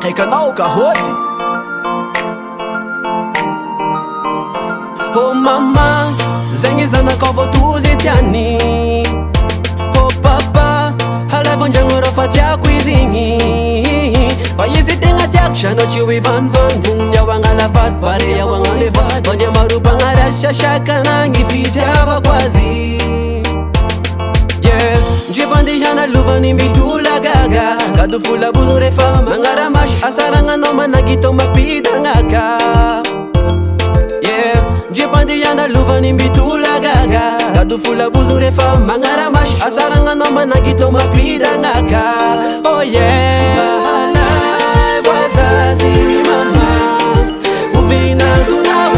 Haikanao kahoty. Oh mama, zegny zanakao vao tozy tiany. Oh papa, halaivo andragno rô fa tiako izy igny. Fa izy tegna tiako sanao tsy ho ivanivany. Vognony ao agnala vady pare ao agnala vady. Mandeha marobagna rasy sasakanagny fitiavako azy. Ndripa andihana lovany mitola gaga. Gado folabozo rehefa magnaramasy. Asaragnanao managitao mapidagnaka. Ndripa andihana lovany mitola gaga. Gado folabozo rehefa magnaramasy. Asaragnanao managitao mapidagnaka. Oh yeah, mahalay wazazi ni mama. Uvina tunao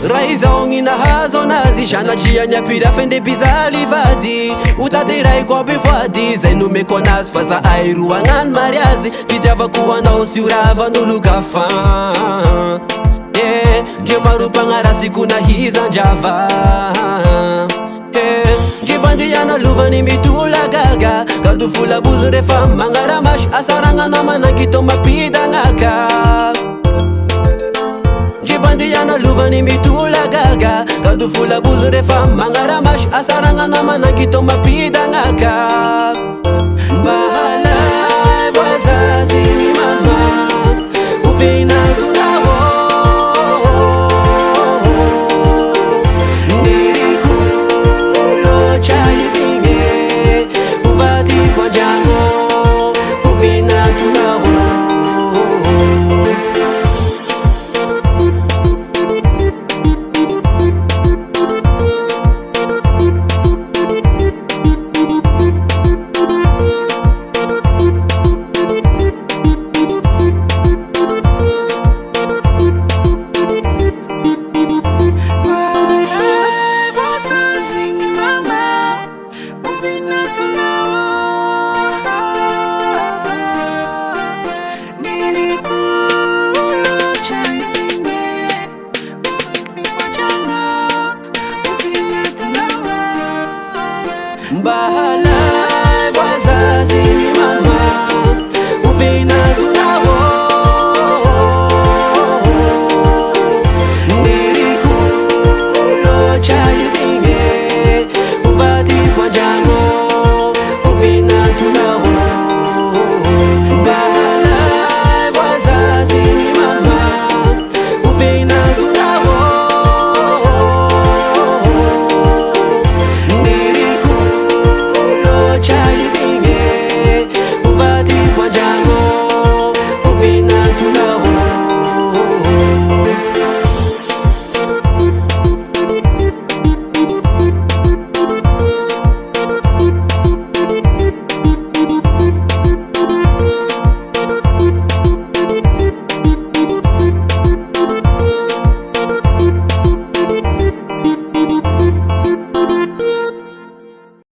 Raizao nahazo anazy zanatriany apira fende bizaly vady. Utateray koa be voady zay nomeko anazy fa zahay roa agnano mariazy. Fitiavako anao sy oravan'olo kafa. Ndre maropagna rasiko nahizandrava. Ndripa andihana lovany mitola gaga. Gado folabozo rehefa magnaramasy. Asaragnanao managitao mapidagnaka. Ndripa andihana lovany mitola gaga. Gado folabozo rehefa magnaramasy. Asaragnanao managitao mapidagnaka. Mahalay wazazi ni mama. Uvina tunao nirikulo chaizinge. Uvati kwa jango uvina tunao. Bahala